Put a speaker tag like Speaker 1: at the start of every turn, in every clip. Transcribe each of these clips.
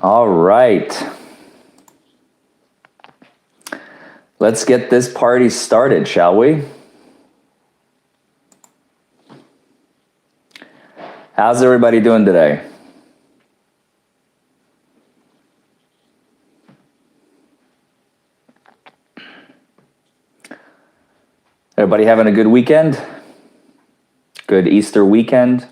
Speaker 1: All right. Let's get this party started, shall we? How's everybody doing today? Everybody having a good weekend? Good Easter weekend?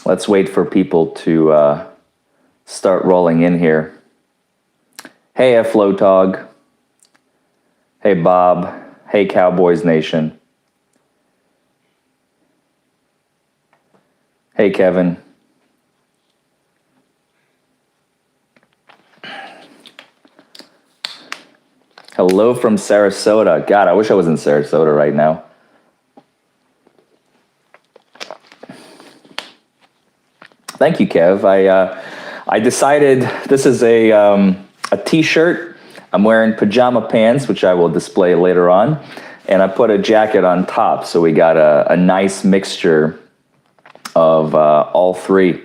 Speaker 1: Let's wait for people to start rolling in here. Hey, Flotog. Hey, Bob. Hey, Cowboys Nation. Hey, Kevin. Hello from Sarasota. God, I wish I was in Sarasota right now. Thank you, Kev. I decided this is a t-shirt. I'm wearing pajama pants, which I will display later on, and I put a jacket on top, so we got a nice mixture of all three.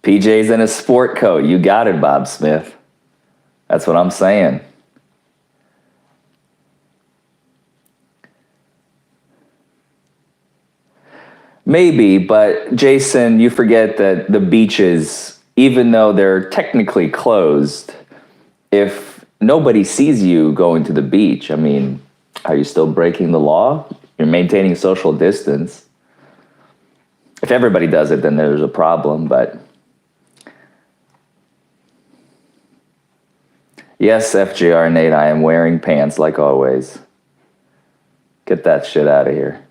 Speaker 1: PJ's in a sport coat. You got it, Bob Smith. That's what I'm saying. Maybe, but Jason, you forget that the beaches, even though they're technically closed, if nobody sees you going to the beach, I mean, are you still breaking the law? You're maintaining social distance. If everybody does it, then there's a problem, but... Yes, FJR Nate, I am wearing pants like always. Get that shit out of here.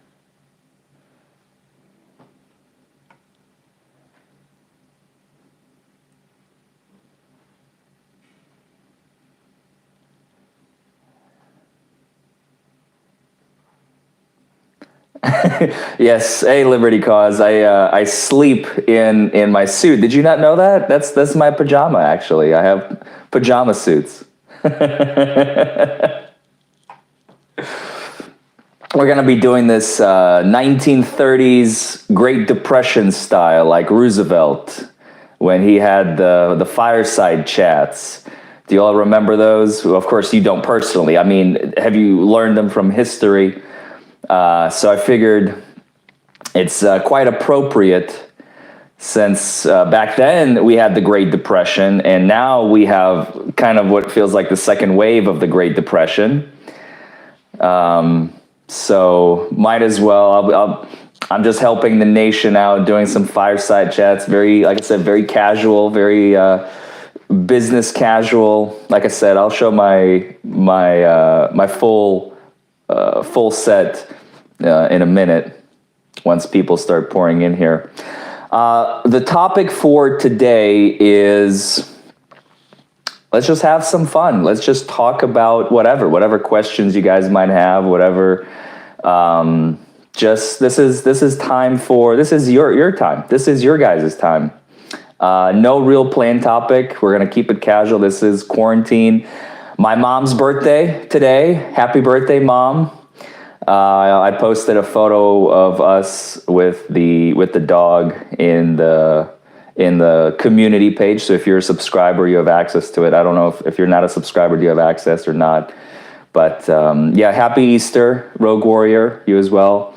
Speaker 1: Yes, hey Liberty Cause. I sleep in my suit. Did you not know that? That's my pajama actually. I have pajama suits. We're gonna be doing this 1930s Great Depression style, like Roosevelt when he had the fireside chats. Do you all remember those? Of course you don't personally. I mean, have you learned them from history? So I figured it's quite appropriate since back then we had the Great Depression, and now we have kind of what feels like the second wave of the Great Depression. So might as well, I'm just helping the nation out, doing some fireside chats, very, like I said, very casual, very business casual. Like I said, I'll show my full set in a minute once people start pouring in here. The topic for today is, let's just have some fun. Let's just talk about whatever questions you guys might have, whatever. This is time for, this is your time. This is your guys' time. No real planned topic. We're gonna keep it casual. This is quarantine. My mom's birthday today. Happy birthday, Mom. I posted a photo of us with the dog in the community page. So if you're a subscriber, you have access to it. I don't know if you're not a subscriber, do you have access or not? But yeah, happy Easter, Rogue Warrior, you as well.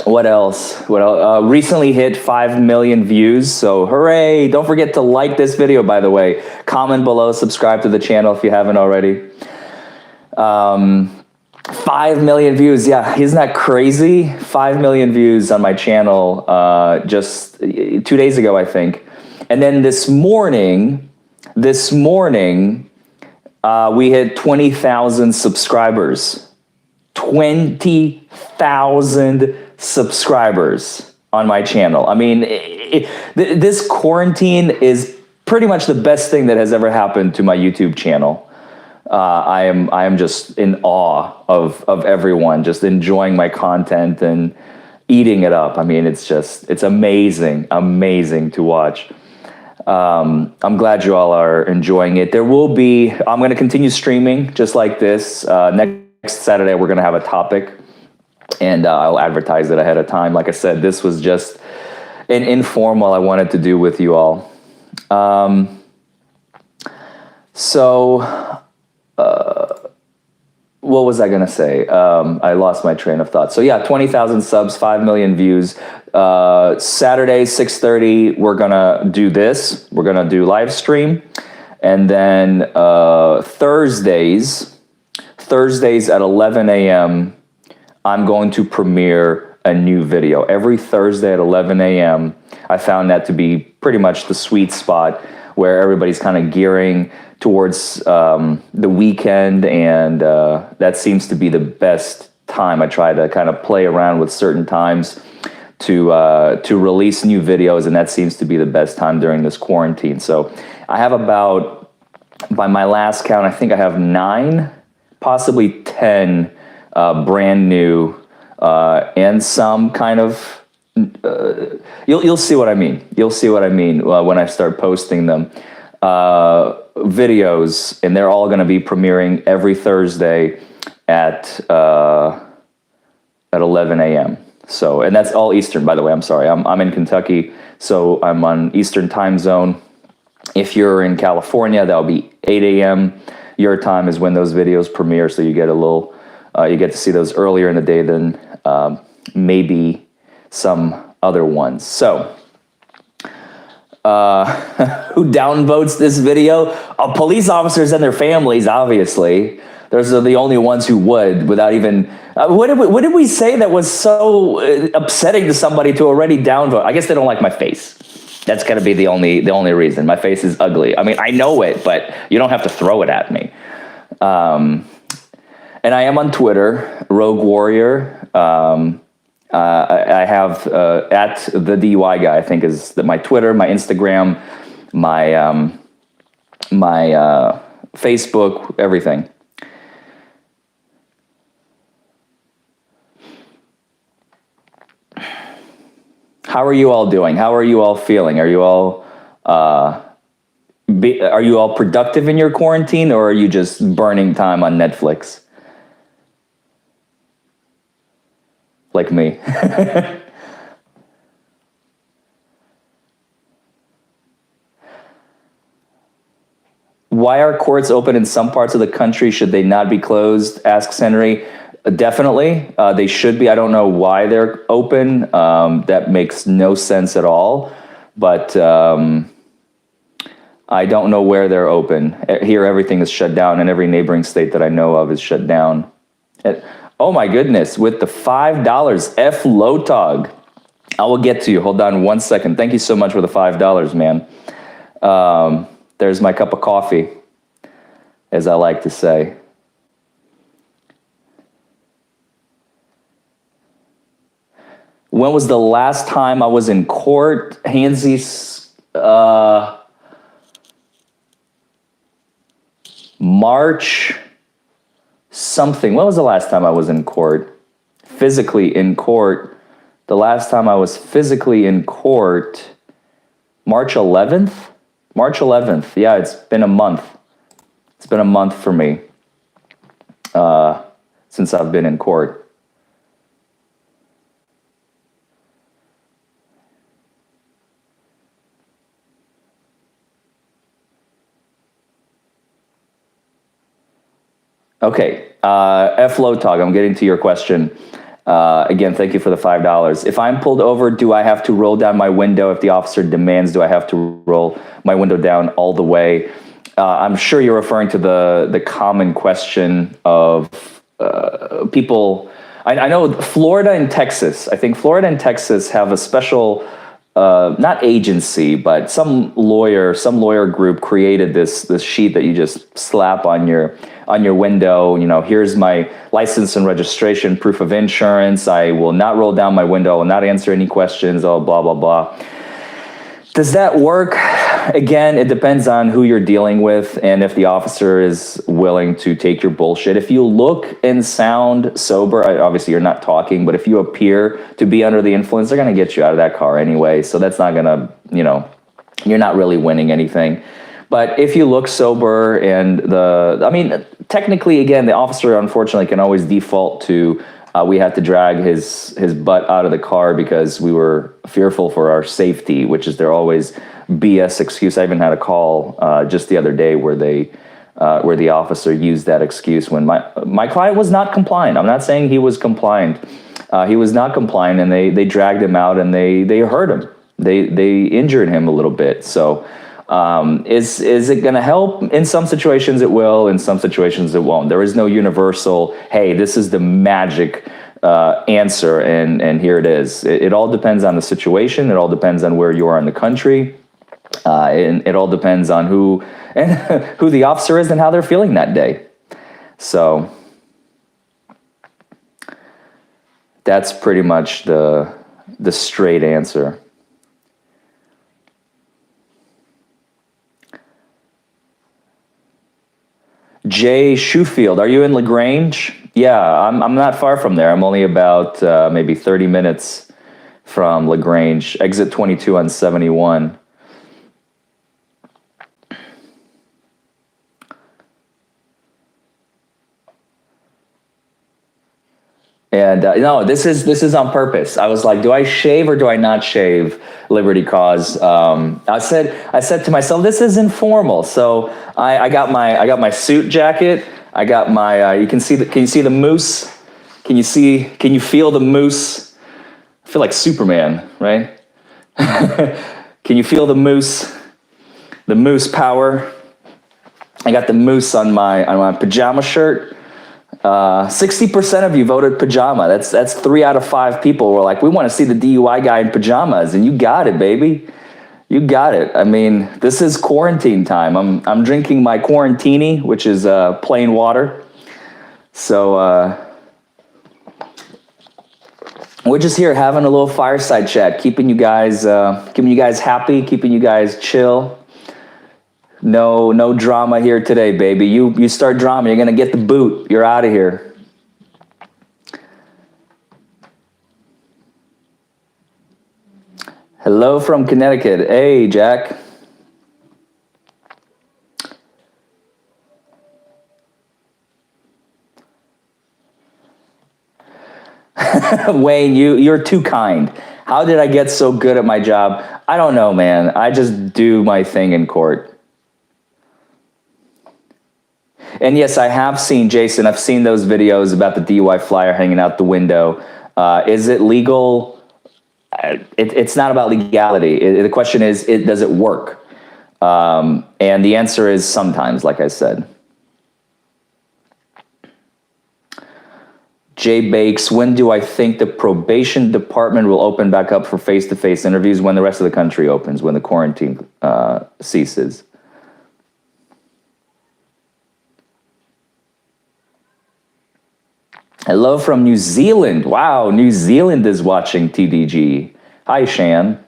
Speaker 1: What else? Recently hit 5 million views, so hooray! Don't forget to like this video, by the way. Comment below, subscribe to the channel if you haven't already. 5 million views, yeah, isn't that crazy? 5 million views on my channel just 2 days ago, I think. And then this morning, we hit 20,000 subscribers. 20,000 subscribers on my channel. I mean, this quarantine is pretty much the best thing that has ever happened to my YouTube channel. I am just in awe of everyone, just enjoying my content and eating it up. I mean, it's amazing to watch. I'm glad you all are enjoying it. I'm going to continue streaming just like this. Next Saturday, we're going to have a topic, and I'll advertise it ahead of time. Like I said, this was just an informal I wanted to do with you all. What was I going to say? I lost my train of thought. So yeah, 20,000 subs, 5 million views. Saturday, 6:30, we're going to do this. We're going to do live stream. And then Thursdays at 11 a.m., I'm going to premiere a new video. Every Thursday at 11 a.m., I found that to be pretty much the sweet spot where everybody's kind of gearing towards the weekend, and that seems to be the best time. I try to kind of play around with certain times to release new videos, and that seems to be the best time during this quarantine. So I have about, by my last count, I think I have 9, possibly 10 brand new and some kind of, you'll see what I mean. You'll see what I mean when I start posting them. Videos, and they're all going to be premiering every Thursday at 11 a.m. So, and that's all Eastern, by the way. I'm sorry. I'm in Kentucky, so I'm on Eastern time zone. If you're in California, that'll be 8 a.m. Your time is when those videos premiere, so you get you get to see those earlier in the day than maybe some other ones. So, who downvotes this video? Police officers and their families, obviously. Those are the only ones who would, without even... what did we say that was so upsetting to somebody to already downvote? I guess they don't like my face. That's got to be the only reason. My face is ugly. I mean, I know it, but you don't have to throw it at me. And I am on Twitter, Rogue Warrior. I have at the DUI guy, I think is my Twitter, my Instagram, my Facebook, everything. How are you all doing? How are you all feeling? Are you all productive in your quarantine, or are you just burning time on Netflix? Like me. Why are courts open in some parts of the country? Should they not be closed? Asks Henry. Definitely, they should be. I don't know why they're open. That makes no sense at all. But I don't know where they're open. Here, everything is shut down, and every neighboring state that I know of is shut down. Oh my goodness, with the $5, F Lotog. I will get to you. Hold on 1 second. Thank you so much for the $5, man. There's my cup of coffee, as I like to say. When was the last time I was in court? Hansy's, March something. When was the last time I was in court? Physically in court. The last time I was physically in court, March 11th? March 11th. Yeah, it's been a month. It's been a month for me since I've been in court. Okay, F Lotog, I'm getting to your question. Again, thank you for the $5. If I'm pulled over, do I have to roll down my window? If the officer demands, do I have to roll my window down all the way? I'm sure you're referring to the common question of people. I know Florida and Texas. I think Florida and Texas have a special, not agency, but some lawyer group created this sheet that you just slap on your window. You know, here's my license and registration, proof of insurance. I will not roll down my window. I will not answer any questions. Oh, blah, blah, blah. Does that work? Again, it depends on who you're dealing with and if the officer is willing to take your bullshit. If you look and sound sober, obviously you're not talking, but if you appear to be under the influence, they're going to get you out of that car anyway. So that's not going to, you're not really winning anything. But if you look sober and technically, again, the officer unfortunately can always default to we had to drag his butt out of the car because we were fearful for our safety, which is their always BS excuse. I even had a call just the other day where the officer used that excuse when my client was not compliant. I'm not saying he was compliant. He was not compliant, and they dragged him out and they hurt him. They injured him a little bit. So is it going to help? In some situations it will, in some situations it won't. There is no universal, hey, this is the magic answer and here it is. It all depends on the situation. It all depends on where you are in the country. And it all depends on who the officer is and how they're feeling that day. So that's pretty much the straight answer. Jay Shoefield, are you in LaGrange? Yeah, I'm not far from there. I'm only about maybe 30 minutes from LaGrange, exit 22 on 71. And no, this is on purpose. I was like, do I shave or do I not shave Liberty Cause? I said to myself, this is informal. So I got my suit jacket. I got my. Can you see the moose? Can you feel the moose? I feel like Superman, right? Can you feel the moose? The moose power. I got the moose on my pajama shirt. 60% of you voted pajama. That's 3 out of 5 people were like, we want to see the DUI guy in pajamas, and you got it, baby. You got it. I mean, this is quarantine time. I'm drinking my quarantini, which is plain water. So we're just here having a little fireside chat, keeping you guys happy, keeping you guys chill. No drama here today, baby. You start drama, you're gonna get the boot. You're out of here. Hello from Connecticut. Hey, Jack. Wayne, you're too kind. How did I get so good at my job? I don't know, man. I just do my thing in court. And yes, I have seen, Jason, I've seen those videos about the DUI flyer hanging out the window. Is it legal? It's not about legality. The question is, does it work? And the answer is sometimes, like I said. Jay Bakes, when do I think the probation department will open back up for face-to-face interviews? When the rest of the country opens, when the quarantine ceases. Hello from New Zealand. Wow, New Zealand is watching TDG. Hi, Shan.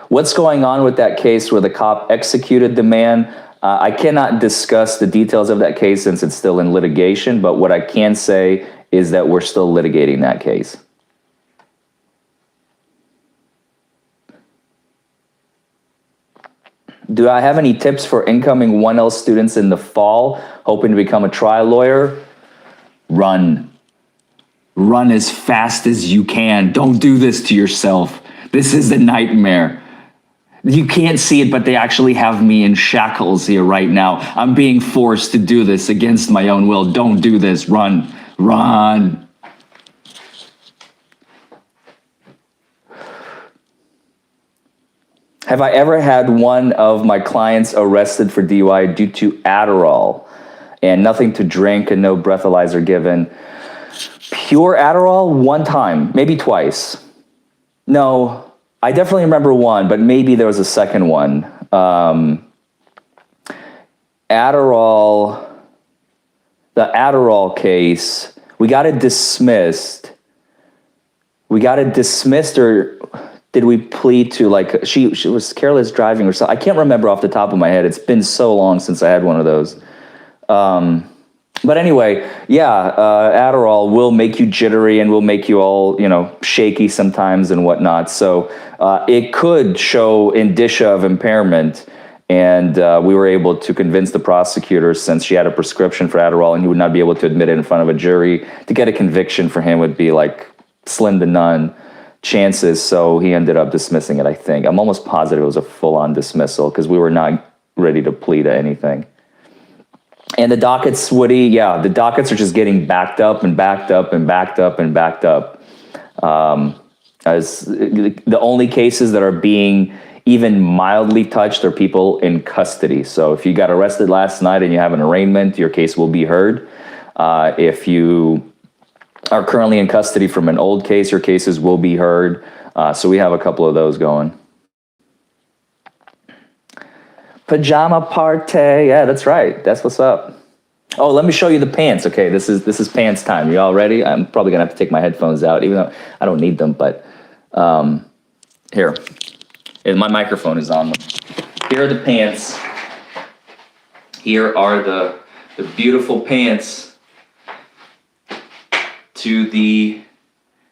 Speaker 1: What's going on with that case where the cop executed the man? I cannot discuss the details of that case since it's still in litigation, but what I can say is that we're still litigating that case. Do I have any tips for incoming 1L students in the fall hoping to become a trial lawyer? Run. Run as fast as you can. Don't do this to yourself. This is a nightmare. You can't see it, but they actually have me in shackles here right now. I'm being forced to do this against my own will. Don't do this. Run. Run. Have I ever had one of my clients arrested for DUI due to Adderall and nothing to drink and no breathalyzer given? Pure Adderall, one time, maybe twice. No, I definitely remember one, but maybe there was a second one. Adderall, the Adderall case We got it dismissed. Or did we plead to, like, she was careless driving or something? I can't remember off the top of my head. It's been so long since I had one of those. But anyway, yeah, Adderall will make you jittery and will make you all, shaky sometimes and whatnot. So it could show indicia of impairment. And we were able to convince the prosecutor, since she had a prescription for Adderall and he would not be able to admit it in front of a jury, to get a conviction for him would be like slim to none chances. So he ended up dismissing it, I think. I'm almost positive it was a full-on dismissal because we were not ready to plead to anything. And the dockets, Woody, the dockets are just getting backed up and backed up and backed up and backed up. As the only cases that are being even mildly touched are people in custody. So if you got arrested last night and you have an arraignment, your case will be heard. If you are currently in custody from an old case, your cases will be heard. So we have a couple of those going. Pajama party. Yeah, that's right. That's what's up. Oh, let me show you the pants. Okay, this is pants time. You all ready? I'm probably gonna have to take my headphones out, even though I don't need them. But here, my microphone is on them. Here are the pants. Here are the beautiful pants to the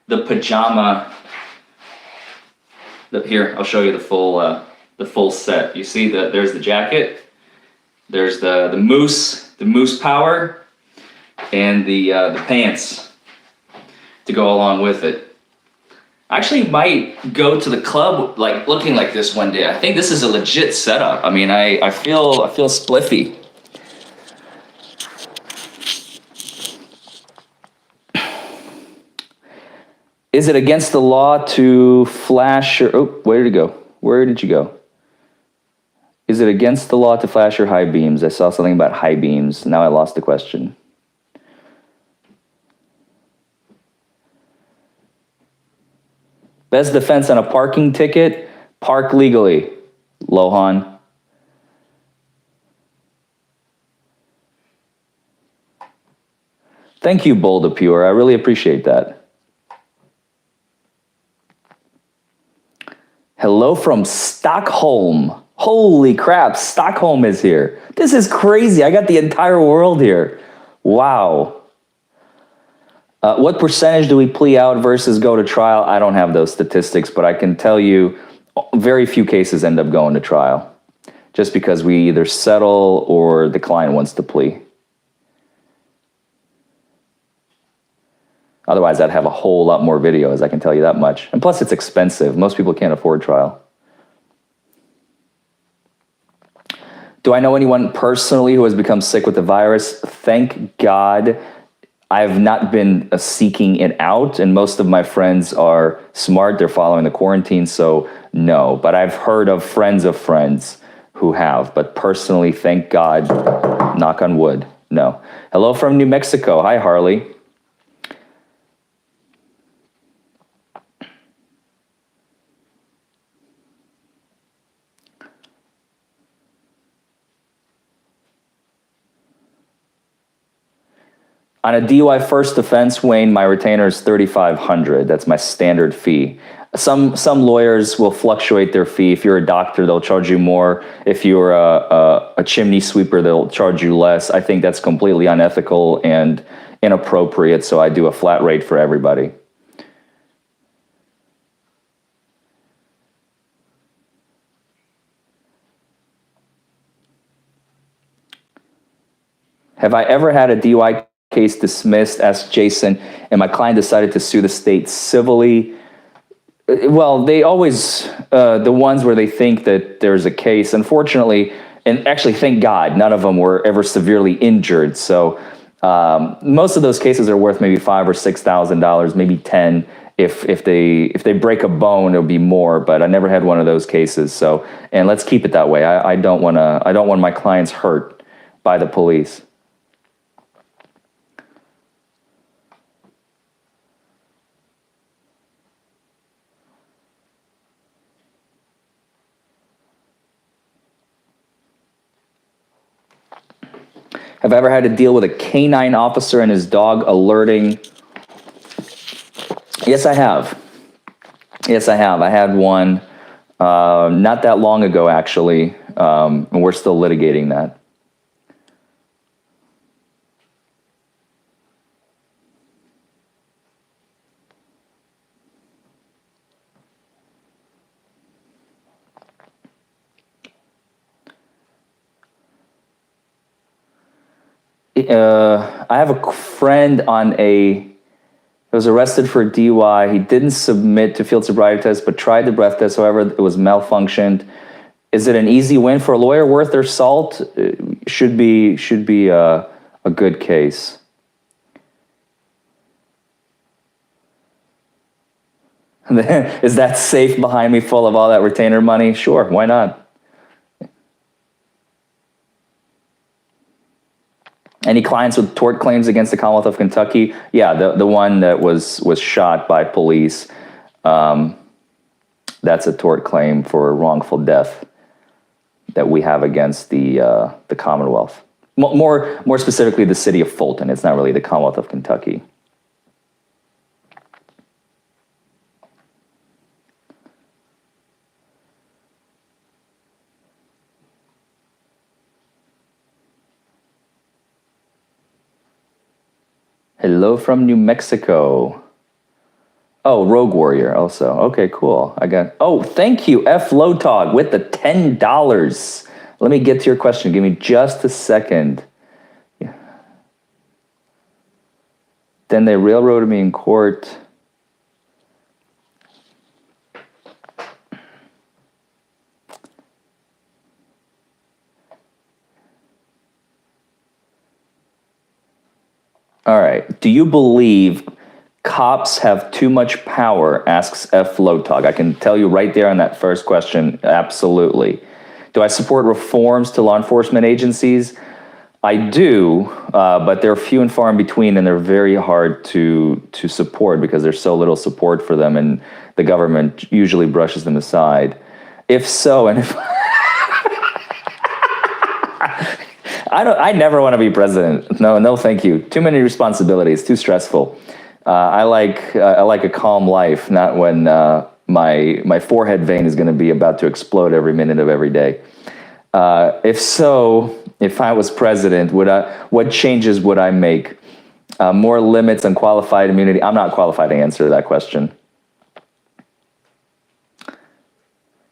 Speaker 1: pajama. Here, I'll show you the full set. You see that there's the jacket, there's the moose power, and the pants to go along with it. I actually might go to the club like looking like this one day. I think this is a legit setup. I mean, I feel spliffy. Is it against the law to flash your... Oh, where did it go? Where did you go? Is it against the law to flash your high beams? I saw something about high beams. Now I lost the question. Best defense on a parking ticket? Park legally, Lohan. Thank you, Bold Pure. I really appreciate that. Hello from Stockholm. Holy crap, Stockholm is here. This is crazy. I got the entire world here. Wow. What percentage do we plea out versus go to trial? I don't have those statistics, but I can tell you very few cases end up going to trial just because we either settle or the client wants to plea. Otherwise, I'd have a whole lot more videos, I can tell you that much. And plus, it's expensive. Most people can't afford trial. Do I know anyone personally who has become sick with the virus? Thank God I've not been seeking it out, and most of my friends are smart. They're following the quarantine, so no. But I've heard of friends who have. But personally, thank God, knock on wood, no. Hello from New Mexico. Hi, Harley. On a DUI first offense, Wayne, my retainer is $3,500. That's my standard fee. Some lawyers will fluctuate their fee. If you're a doctor, they'll charge you more. If you're a chimney sweeper, they'll charge you less. I think that's completely unethical and inappropriate, so I do a flat rate for everybody. Have I ever had a DUI case dismissed? Asked Jason, and my client decided to sue the state civilly. Well, they always, the ones where they think that there's a case, unfortunately, and actually thank God, none of them were ever severely injured. So most of those cases are worth maybe $5,000 or $6,000, maybe 10. If they break a bone, it'll be more. But I never had one of those cases. So, and let's keep it that way. I don't want my clients hurt by the police. Have I ever had to deal with a canine officer and his dog alerting? Yes, I have. Yes, I have. I had one not that long ago, actually, and we're still litigating that. I have a friend was arrested for a DUI. He didn't submit to field sobriety test, but tried the breath test. However, it was malfunctioned. Is it an easy win for a lawyer worth their salt? Should be a good case. Is that safe behind me full of all that retainer money? Sure, why not? Any clients with tort claims against the Commonwealth of Kentucky? Yeah, the one that was shot by police. That's a tort claim for wrongful death that we have against the Commonwealth. More specifically, the city of Fulton. It's not really the Commonwealth of Kentucky. Hello from New Mexico. Oh, Rogue Warrior also. Okay, cool. Oh, thank you, F. Lotog with the $10. Let me get to your question. Give me just a second. Yeah. Then they railroaded me in court. All right. Do you believe cops have too much power? Asks F. Lotog. I can tell you right there on that first question, absolutely. Do I support reforms to law enforcement agencies? I do, but they're few and far in between, and they're very hard to support because there's so little support for them, and the government usually brushes them aside. If so, and if I never want to be president. No, thank you. Too many responsibilities. Too stressful. I like a calm life, not when my forehead vein is going to be about to explode every minute of every day. If so, if I was president, what changes would I make? More limits on qualified immunity. I'm not qualified to answer that question.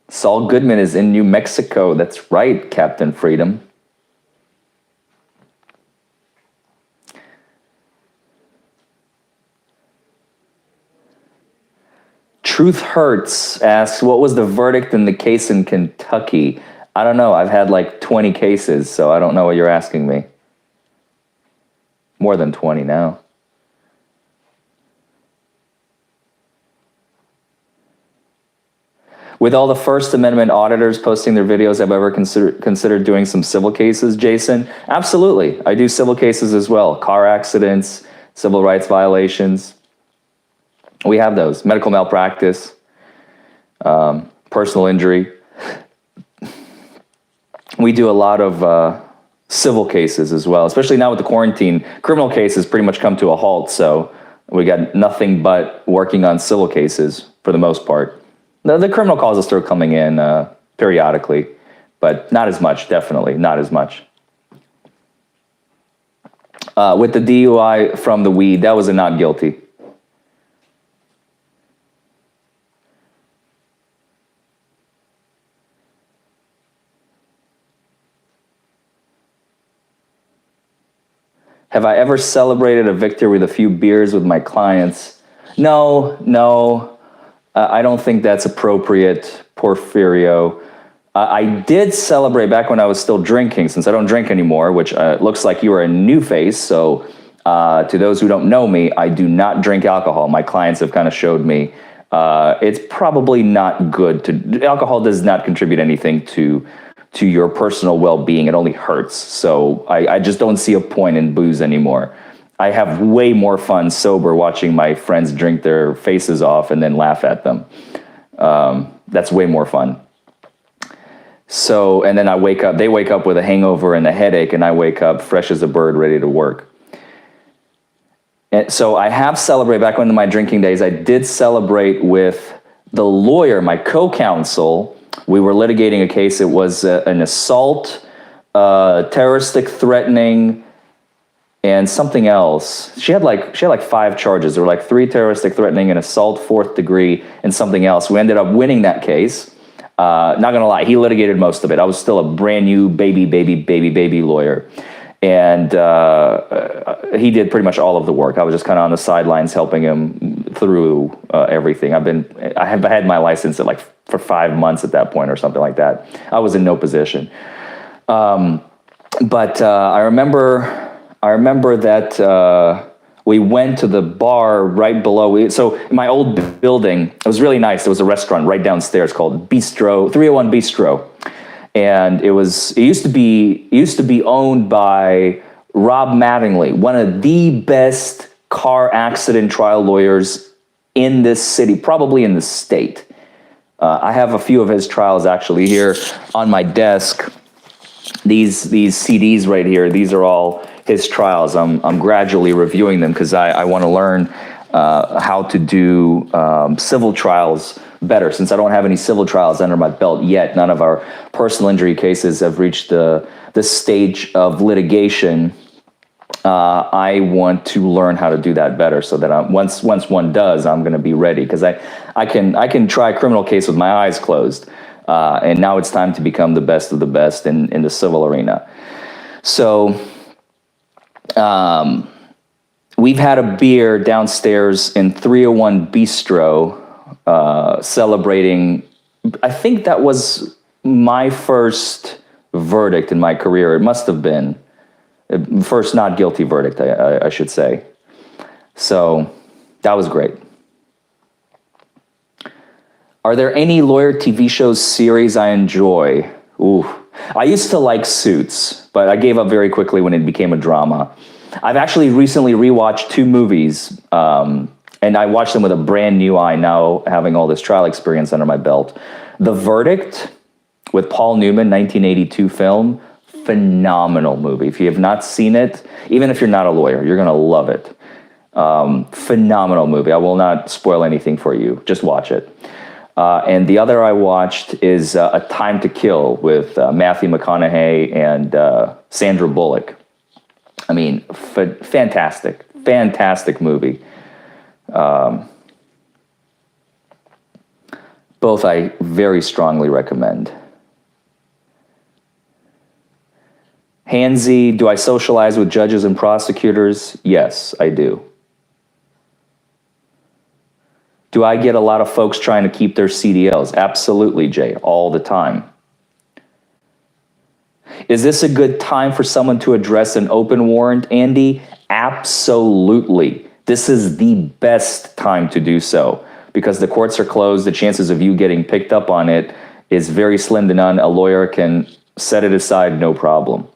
Speaker 1: Saul Goodman is in New Mexico. That's right, Captain Freedom. Truth Hurts asks, what was the verdict in the case in Kentucky? I don't know. I've had like 20 cases, so I don't know what you're asking me. More than 20 now. With all the First Amendment auditors posting their videos, have I ever considered doing some civil cases, Jason? Absolutely. I do civil cases as well. Car accidents, civil rights violations. We have those. Medical malpractice, personal injury. We do a lot of civil cases as well, especially now with the quarantine. Criminal cases pretty much come to a halt, so we got nothing but working on civil cases for the most part. The criminal calls are still coming in periodically, but not as much, definitely, not as much. With the DUI from the weed, that was a not guilty. Have I ever celebrated a victory with a few beers with my clients? No. I don't think that's appropriate, Porfirio. I did celebrate back when I was still drinking, since I don't drink anymore, which looks like you are a new face. So to those who don't know me, I do not drink alcohol. My clients have kind of showed me it's probably not good. Alcohol does not contribute anything to your personal well-being. It only hurts. So I just don't see a point in booze anymore. I have way more fun sober watching my friends drink their faces off and then laugh at them. That's way more fun. So, and then they wake up with a hangover and a headache, and I wake up fresh as a bird, ready to work. And so I have celebrated, back in my drinking days, I did celebrate with the lawyer, my co-counsel. We were litigating a case. It was an assault, terroristic threatening, and something else. She had like 5 charges. There were like 3 terroristic threatening, an assault 4th degree, and something else. We ended up winning that case. Not gonna lie, he litigated most of it. I was still a brand new baby lawyer. And he did pretty much all of the work. I was just kind of on the sidelines helping him through everything. I have had my license for 5 months at that point or something like that. I was in no position. But I remember that we went to the bar right below. So in my old building, it was really nice. There was a restaurant right downstairs called 301 Bistro. And it used to be owned by Rob Mattingly, one of the best car accident trial lawyers in this city, probably in the state. I have a few of his trials actually here on my desk. These CDs right here, these are all his trials. I'm gradually reviewing them because I want to learn how to do civil trials better, since I don't have any civil trials under my belt yet. None of our personal injury cases have reached the stage of litigation. I want to learn how to do that better, so that once one does, I'm going to be ready, because I can try a criminal case with my eyes closed, and now it's time to become the best of the best in the civil arena. So we've had a beer downstairs in 301 Bistro, celebrating. I think that was my first verdict in my career. It must have been first not guilty verdict, I should say. So that was great. Are there any lawyer TV shows, series I enjoy? Ooh, I used to like Suits, but I gave up very quickly when it became a drama. I've actually recently rewatched 2 movies, and I watched them with a brand new eye, now having all this trial experience under my belt. The Verdict with Paul Newman, 1982 film, phenomenal movie. If you have not seen it, even if you're not a lawyer, you're gonna love it. Phenomenal movie. I will not spoil anything for you, just watch it. And the other I watched is A Time to Kill with Matthew McConaughey and Sandra Bullock. I mean, fantastic movie. Both I very strongly recommend. Handsy, do I socialize with judges and prosecutors? Yes, I do. Do I get a lot of folks trying to keep their CDLs? Absolutely, Jay, all the time. Is this a good time for someone to address an open warrant, Andy? Absolutely. This is the best time to do so, because the courts are closed. The chances of you getting picked up on it is very slim to none. A lawyer can set it aside, no problem.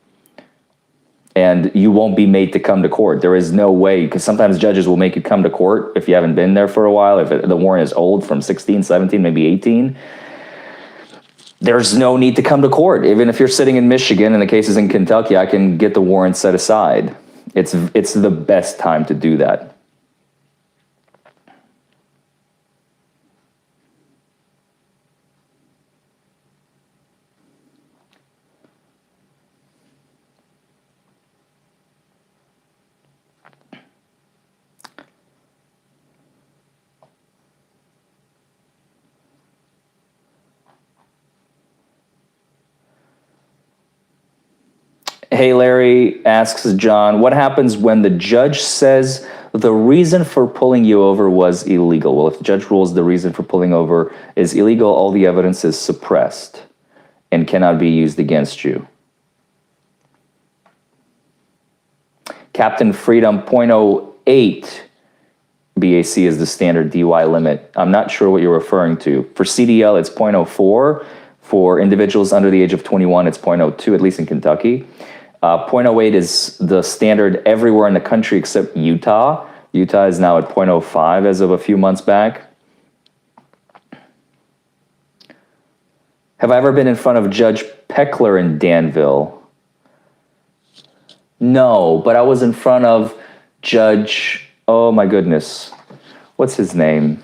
Speaker 1: And you won't be made to come to court. There is no way, because sometimes judges will make you come to court if you haven't been there for a while, if the warrant is old, from 16, 17, maybe 18. There's no need to come to court. Even if you're sitting in Michigan and the case is in Kentucky, I can get the warrant set aside. It's the best time to do that. Hey, Larry asks John, what happens when the judge says the reason for pulling you over was illegal? Well, if the judge rules the reason for pulling over is illegal, all the evidence is suppressed and cannot be used against you. Captain Freedom, 0.08 BAC is the standard DUI limit. I'm not sure what you're referring to. For CDL, it's 0.04. For individuals under the age of 21, it's 0.02, at least in Kentucky. 0.08 is the standard everywhere in the country except Utah. Utah is now at 0.05 as of a few months back. Have I ever been in front of Judge Peckler in Danville? No, but I was in front of Judge, oh my goodness, what's his name?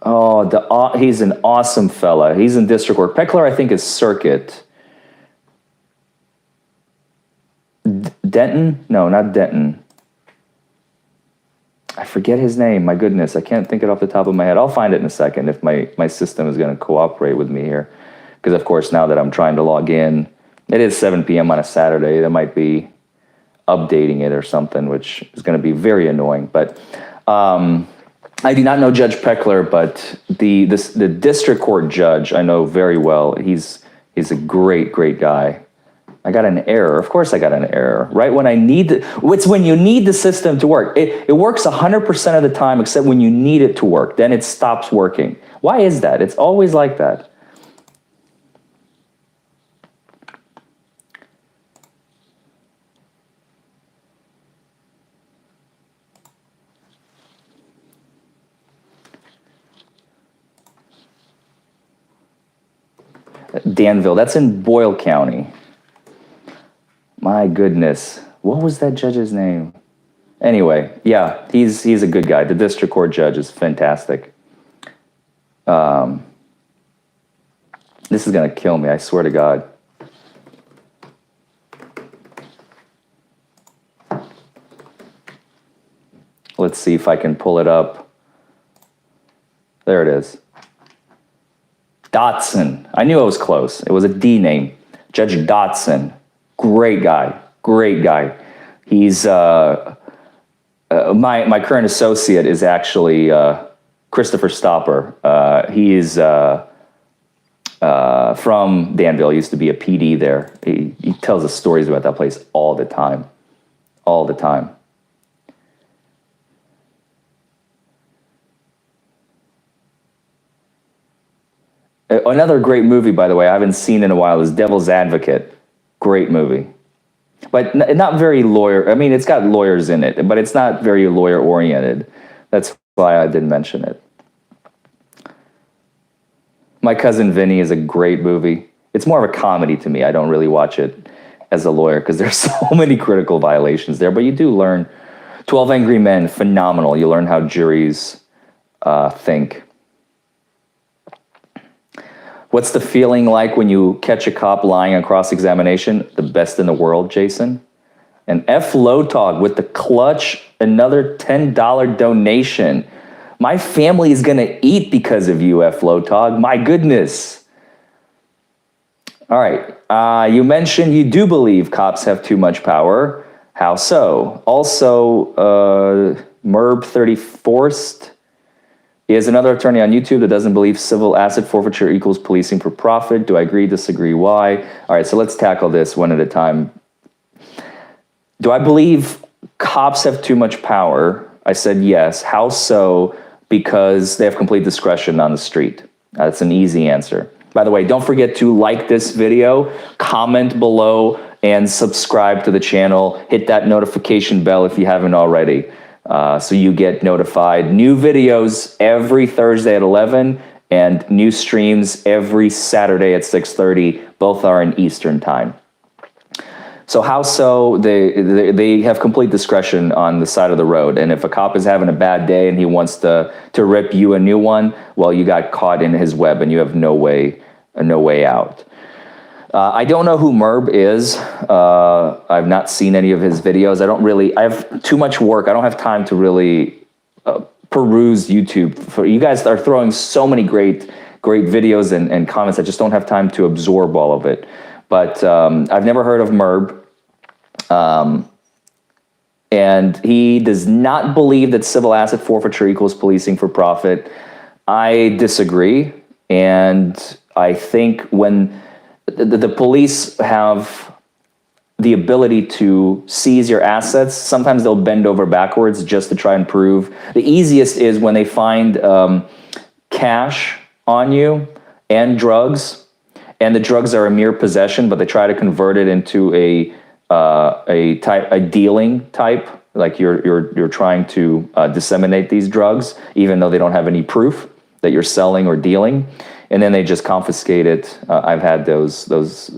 Speaker 1: Oh, he's an awesome fella. He's in district court. Peckler, I think, is circuit. Denton? No, not Denton. I forget his name. My goodness, I can't think it off the top of my head. I'll find it in a second if my system is going to cooperate with me here. Because, of course, now that I'm trying to log in, it is 7 p.m. on a Saturday. That might be updating it or something, which is going to be very annoying. But I do not know Judge Peckler, but the district court judge I know very well. He's a great, great guy. I got an error. Of course I got an error. Right when I need it's when you need the system to work. It works 100% of the time except when you need it to work. Then it stops working. Why is that? It's always like that. Danville, that's in Boyle County. My goodness, what was that judge's name? Anyway, yeah, he's a good guy. The district court judge is fantastic. This is gonna kill me, I swear to God. Let's see if I can pull it up. There it is. Dotson. I knew I was close. It was a D name. Judge Dotson. Great guy. Great guy. He's my current associate is actually Christopher Stopper. He is from Danville. He used to be a PD there. He tells us stories about that place all the time. All the time. Another great movie, by the way, I haven't seen in a while, is Devil's Advocate. Great movie. But not very lawyer. I mean, it's got lawyers in it, but it's not very lawyer-oriented. That's why I didn't mention it. My Cousin Vinny is a great movie. It's more of a comedy to me. I don't really watch it as a lawyer because there's so many critical violations there. But you do learn. 12 Angry Men, phenomenal. You learn how juries think. What's the feeling like when you catch a cop lying on cross-examination? The best in the world, Jason. And F. Lotog with the clutch, another $10 donation. My family is going to eat because of you, F. Lotog. My goodness. All right. You mentioned you do believe cops have too much power. How so? Also, Merb 31st. He is another attorney on YouTube that doesn't believe civil asset forfeiture equals policing for profit. Do I agree, disagree, why? All right, so let's tackle this one at a time. Do I believe cops have too much power? I said yes. How so? Because they have complete discretion on the street. That's an easy answer. By the way, don't forget to like this video, comment below, and subscribe to the channel. Hit that notification bell if you haven't already. So you get notified. New videos every Thursday at 11 and new streams every Saturday at 6:30. Both are in Eastern time. So how so? They have complete discretion on the side of the road. And if a cop is having a bad day and he wants to rip you a new one, well, you got caught in his web and you have no way out. I don't know who Merb is. I've not seen any of his videos. I have too much work. I don't have time to really peruse YouTube. You guys are throwing so many great videos and comments. I just don't have time to absorb all of it. But I've never heard of Merb. And he does not believe that civil asset forfeiture equals policing for profit. I disagree. And I think when the police have the ability to seize your assets, sometimes they'll bend over backwards just to try and prove. The easiest is when they find cash on you and drugs, and the drugs are a mere possession, but they try to convert it into a dealing type, like you're trying to disseminate these drugs, even though they don't have any proof that you're selling or dealing. and then they just confiscate it. I've had those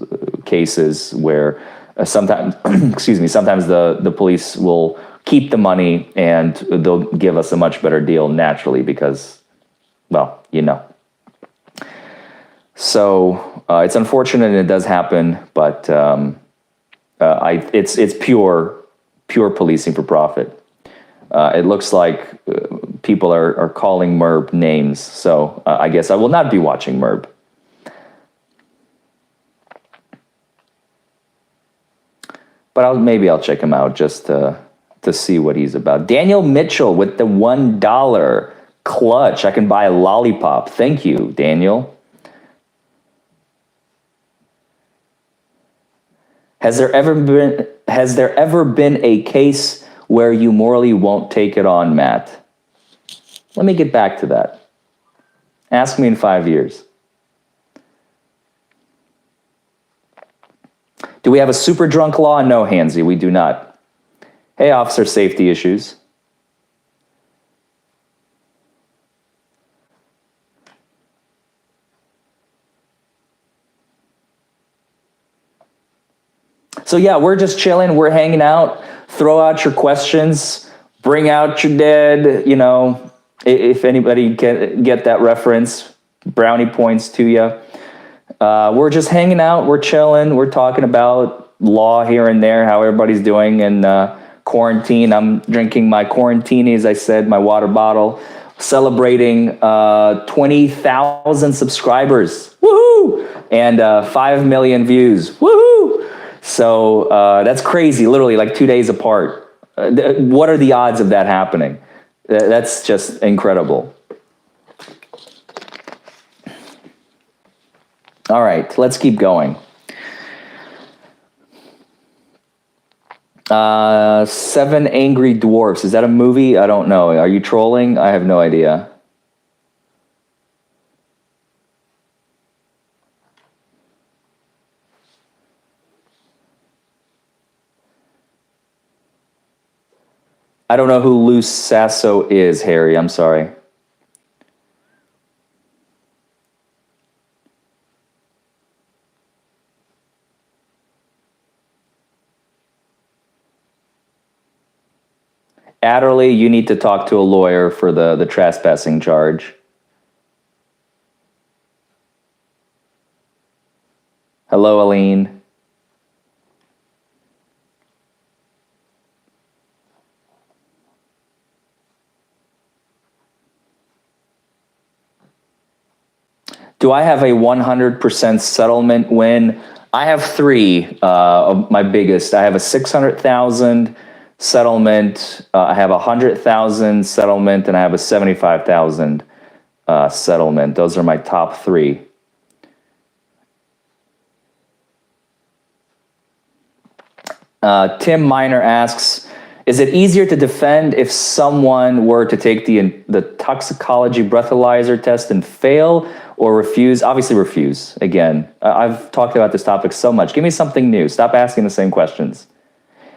Speaker 1: cases where sometimes, excuse me, sometimes the police will keep the money and they'll give us a much better deal naturally because, well, you know. So it's unfortunate and it does happen, but it's pure policing for profit. It looks like people are calling MERB names, so I guess I will not be watching MERB. But maybe I'll check him out just to see what he's about. Daniel Mitchell with the $1 clutch. I can buy a lollipop. Thank you, Daniel. Has there ever been a case where you morally won't take it on, Matt? Let me get back to that. Ask me in 5 years. Do we have a super drunk law? No, Hansy, we do not. Hey, officer, safety issues. So yeah, we're just chilling, we're hanging out. Throw out your questions, bring out your dead, you know, if anybody can get that reference, brownie points to you. We're just hanging out, we're chilling, we're talking about law here and there, how everybody's doing in quarantine. I'm drinking my quarantini, as I said, my water bottle, celebrating 20,000 subscribers, woohoo! And 5 million views, woohoo! So that's crazy, literally like 2 days apart. What are the odds of that happening? That's just incredible. All right, let's keep going. 7 Angry Dwarfs, is that a movie? I don't know. Are you trolling? I have no idea. I don't know who Lou Sasso is, Harry. I'm sorry. Adderley, you need to talk to a lawyer for the trespassing charge. Hello, Aline. Do I have a 100% settlement win? I have 3 of my biggest. I have a 600,000 settlement, I have a 100,000 settlement, and I have a 75,000 settlement. Those are my top 3. Tim Miner asks, is it easier to defend if someone were to take the toxicology breathalyzer test and fail, or refuse? Obviously refuse. Again, I've talked about this topic so much. Give me something new. Stop asking the same questions.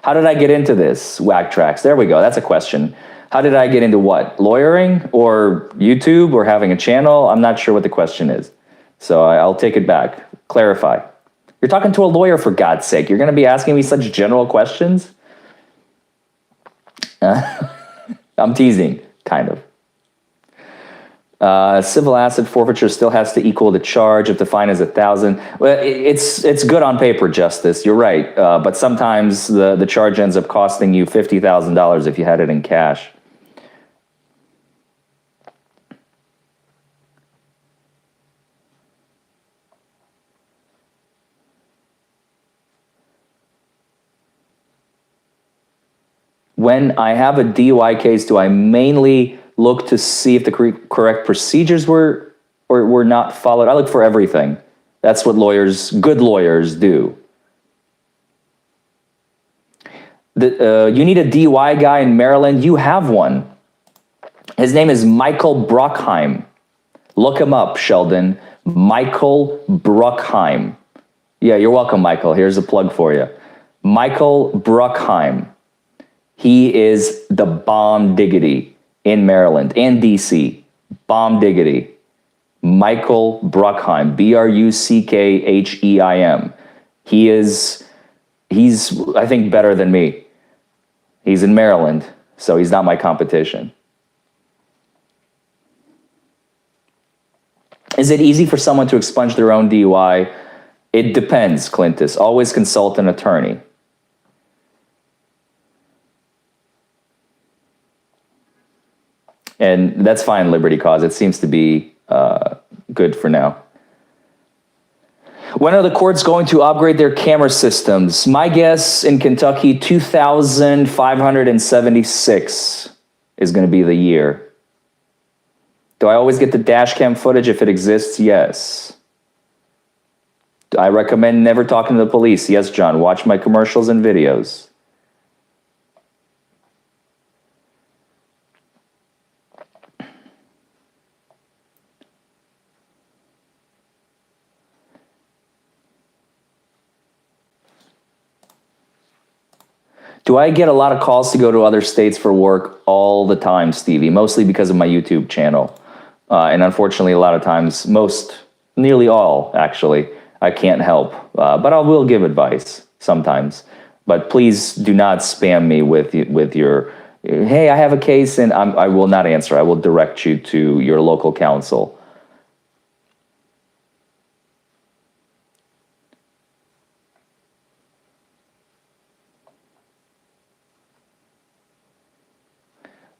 Speaker 1: How did I get into this? Whack tracks. There we go. That's a question. How did I get into what? Lawyering or YouTube or having a channel? I'm not sure what the question is. So I'll take it back. Clarify. You're talking to a lawyer, for God's sake. You're going to be asking me such general questions? I'm teasing, kind of. Civil asset forfeiture still has to equal the charge if the fine is 1,000. Well, it's good on paper, Justice. You're right, but sometimes the charge ends up costing you $50,000 if you had it in cash. When I have a DUI case, do I mainly look to see if the correct procedures were or were not followed? I look for everything. That's what good lawyers do. You need a DUI guy in Maryland. You have one. His name is Michael Bruckheim. Look him up, Sheldon. Michael Bruckheim. Yeah, you're welcome, Michael. Here's a plug for you. Michael Bruckheim. He is the bomb diggity in Maryland and DC. Bomb diggity. Michael Bruckheim, Bruckheim. He's, I think, better than me. He's in Maryland, so he's not my competition. Is it easy for someone to expunge their own DUI? It depends, Clintus. Always consult an attorney. And that's fine, Liberty Cause. It seems to be good for now. When are the courts going to upgrade their camera systems? My guess in Kentucky, 2,576 is going to be the year. Do I always get the dash cam footage if it exists? Yes. I recommend never talking to the police. Yes, John. Watch my commercials and videos. Do I get a lot of calls to go to other states for work? All the time, Stevie, mostly because of my YouTube channel. And unfortunately, a lot of times, nearly all, actually, I can't help. But I will give advice sometimes. But please do not spam me with your, hey, I have a case, and I will not answer. I will direct you to your local counsel.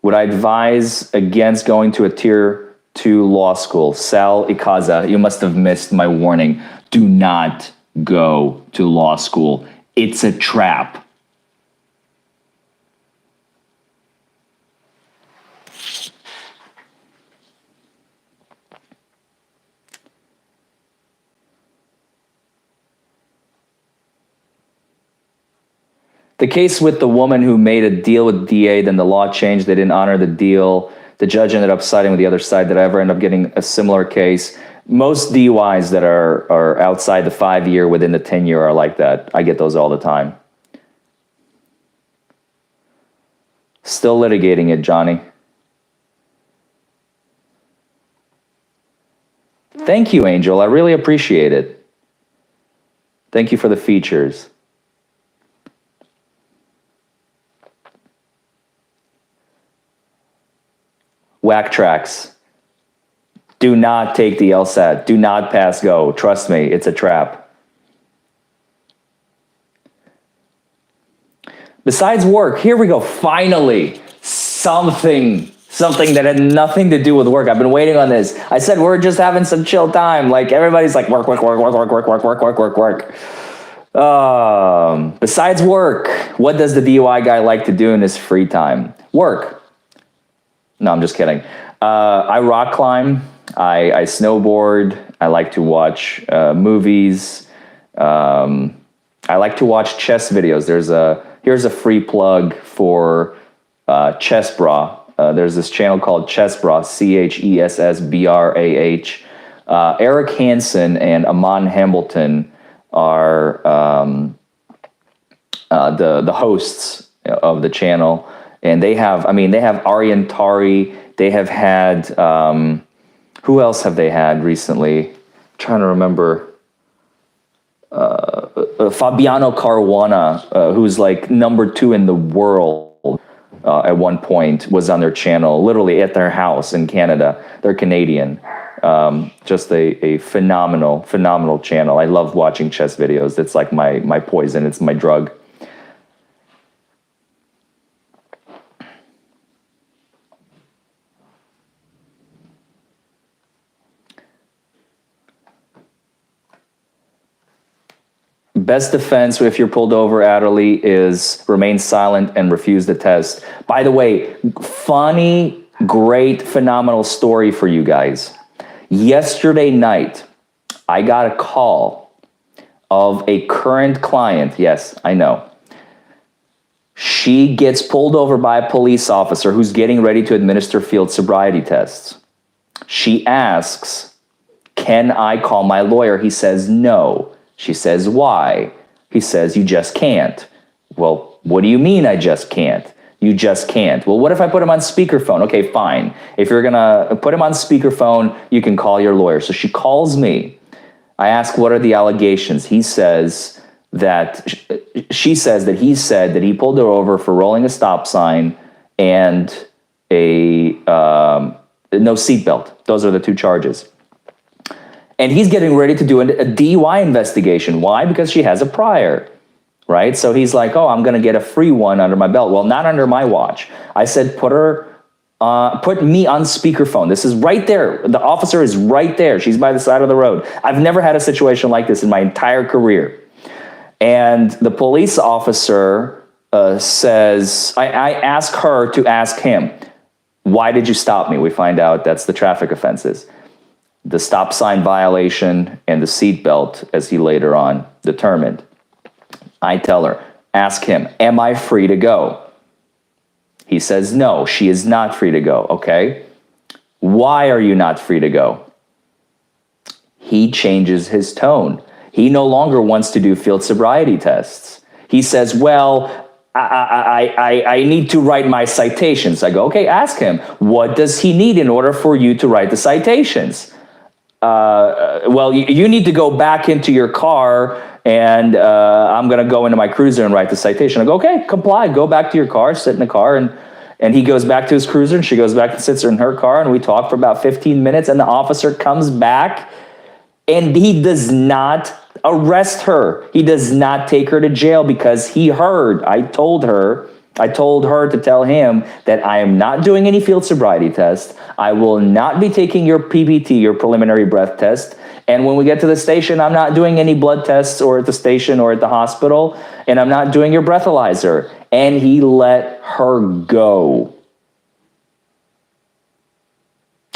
Speaker 1: Would I advise against going to a tier 2 law school? Sal Ikaza, you must have missed my warning. Do not go to law school. It's a trap. The case with the woman who made a deal with DA, then the law changed, they didn't honor the deal. The judge ended up siding with the other side. Did I ever end up getting a similar case? Most DUIs that are outside the 5-year, within the 10-year are like that. I get those all the time. Still litigating it, Johnny. Thank you, Angel. I really appreciate it. Thank you for the features. Whack tracks. Do not take the LSAT. Do not pass go. Trust me, it's a trap. Besides work, here we go. Finally, something that had nothing to do with work. I've been waiting on this. I said we're just having some chill time. Like everybody's like work. Besides work, what does the DUI guy like to do in his free time? Work. No, I'm just kidding. I rock climb. I snowboard. I like to watch movies. I like to watch chess videos. Here's a free plug for Chess Bra. There's this channel called Chess Bra, ChessBrah. Eric Hansen and Amon Hambleton are the hosts of the channel. And they have Aryan Tari. They have had, who else have they had recently? I'm trying to remember. Fabiano Caruana, who's like number 2 in the world at one point, was on their channel, literally at their house in Canada. They're Canadian. Just a phenomenal channel. I love watching chess videos. It's like my poison. It's my drug. Best defense if you're pulled over, Adderley, is remain silent and refuse the test. By the way, funny, great, phenomenal story for you guys. Yesterday night, I got a call of a current client. Yes, I know. She gets pulled over by a police officer who's getting ready to administer field sobriety tests. She asks, "Can I call my lawyer?" He says, "No." She says, "Why?" He says, "You just can't." Well, what do you mean I just can't? You just can't. Well, what if I put him on speakerphone? Okay, fine. If you're gonna put him on speakerphone, you can call your lawyer. So she calls me. I ask, what are the allegations? She says that he said that he pulled her over for rolling a stop sign and a no seatbelt. Those are the two charges. And he's getting ready to do a DUI investigation. Why? Because she has a prior, right? So he's like, oh, I'm going to get a free one under my belt. Well, not under my watch. I said, put me on speakerphone. This is right there. The officer is right there. She's by the side of the road. I've never had a situation like this in my entire career. And the police officer says, I ask her to ask him, why did you stop me? We find out that's the traffic offenses. The stop sign violation and the seatbelt, as he later on determined. I tell her, ask him, am I free to go? He says, no, she is not free to go. Okay. Why are you not free to go? He changes his tone. He no longer wants to do field sobriety tests. He says, well, I need to write my citations. I go, okay, ask him, what does he need in order for you to write the citations? Well, you need to go back into your car and I'm going to go into my cruiser and write the citation. I go, okay, comply. Go back to your car, sit in the car. And he goes back to his cruiser and she goes back and sits in her car. And we talk for about 15 minutes and the officer comes back and he does not arrest her. He does not take her to jail because he heard, I told her to tell him that I am not doing any field sobriety test. I will not be taking your PBT, your preliminary breath test. And when we get to the station, I'm not doing any blood tests or at the station or at the hospital. And I'm not doing your breathalyzer. And he let her go.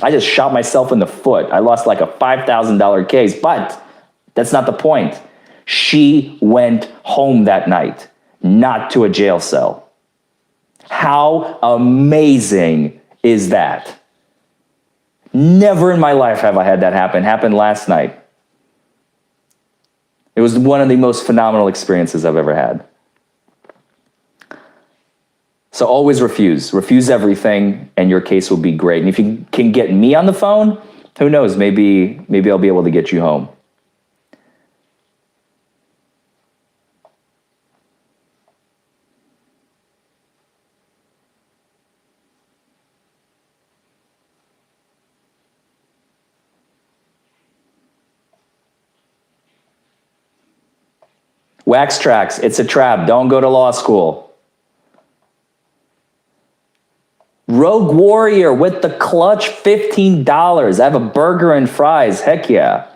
Speaker 1: I just shot myself in the foot. I lost like a $5,000 case, but that's not the point. She went home that night, not to a jail cell. How amazing is that? Never in my life have I had that happen. Happened last night. It was one of the most phenomenal experiences I've ever had. So always refuse. Refuse everything, and your case will be great. And if you can get me on the phone, who knows? Maybe I'll be able to get you home. Wax tracks, it's a trap. Don't go to law school. Rogue Warrior with the clutch, $15. I have a burger and fries. Heck yeah.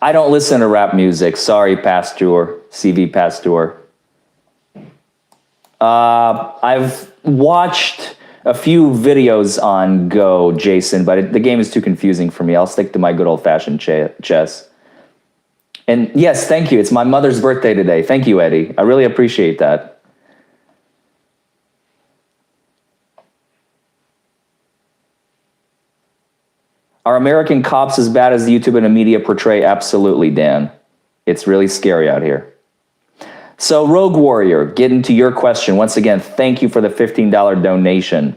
Speaker 1: I don't listen to rap music. Sorry, Pasteur, CV Pasteur. I've watched a few videos on Go, Jason, but the game is too confusing for me. I'll stick to my good old-fashioned chess. And yes, thank you. It's my mother's birthday today. Thank you, Eddie. I really appreciate that. Are American cops as bad as the YouTube and the media portray? Absolutely, Dan. It's really scary out here. So, Rogue Warrior, getting to your question. Once again, thank you for the $15 donation.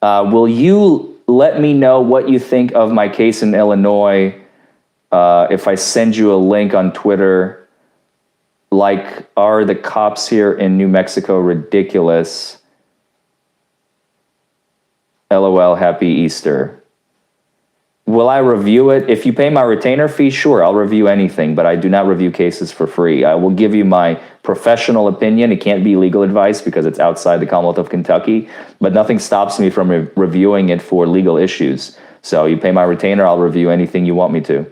Speaker 1: Will you let me know what you think of my case in Illinois if I send you a link on Twitter? Like, are the cops here in New Mexico ridiculous? LOL, happy Easter. Will I review it? If you pay my retainer fee, sure, I'll review anything, but I do not review cases for free. I will give you my professional opinion. It can't be legal advice because it's outside the Commonwealth of Kentucky, but nothing stops me from reviewing it for legal issues. So you pay my retainer, I'll review anything you want me to.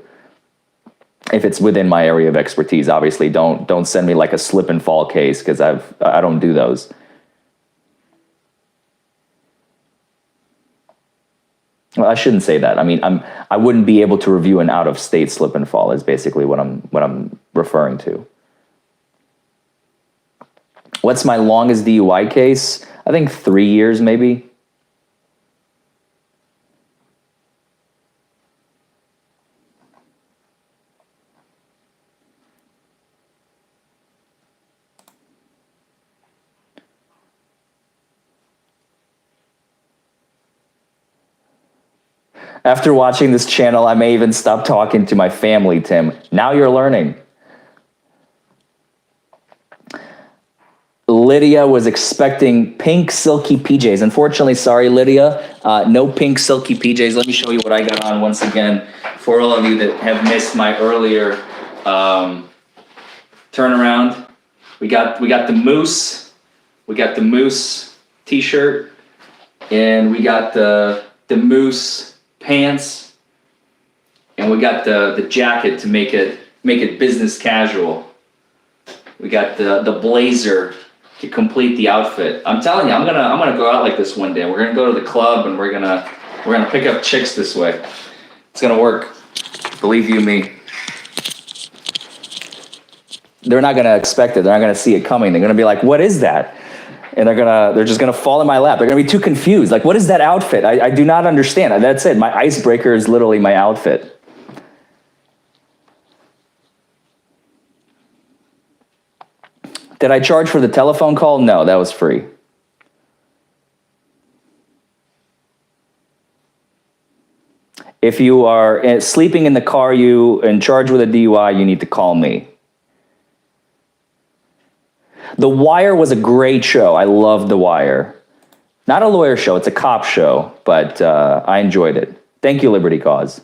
Speaker 1: If it's within my area of expertise, obviously. Don't send me like a slip and fall case because I don't do those. Well, I shouldn't say that. I mean, I wouldn't be able to review an out-of-state slip and fall is basically what I'm referring to. What's my longest DUI case? I think 3 years, maybe. After watching this channel, I may even stop talking to my family, Tim. Now you're learning. Lydia was expecting pink silky PJs. Unfortunately, sorry, Lydia, no pink silky PJs. Let me show you what I got on once again for all of you that have missed my earlier turnaround. We got the moose, t-shirt, and we got the moose pants, and we got the jacket to make it business casual. We got the blazer to complete the outfit. I'm telling you, I'm gonna go out like this one day. We're gonna go to the club and we're gonna pick up chicks this way. It's gonna work. Believe you me. They're not gonna expect it. They're not gonna see it coming. They're gonna be like, "What is that?" And they're just gonna fall in my lap. They're gonna be too confused. Like, what is that outfit? I do not understand. That's it. My icebreaker is literally my outfit. Did I charge for the telephone call? No, that was free. If you are sleeping in the car, you in charge with a DUI, you need to call me. The Wire was a great show. I loved The Wire. Not a lawyer show, it's a cop show, but I enjoyed it. Thank you, Liberty Cause.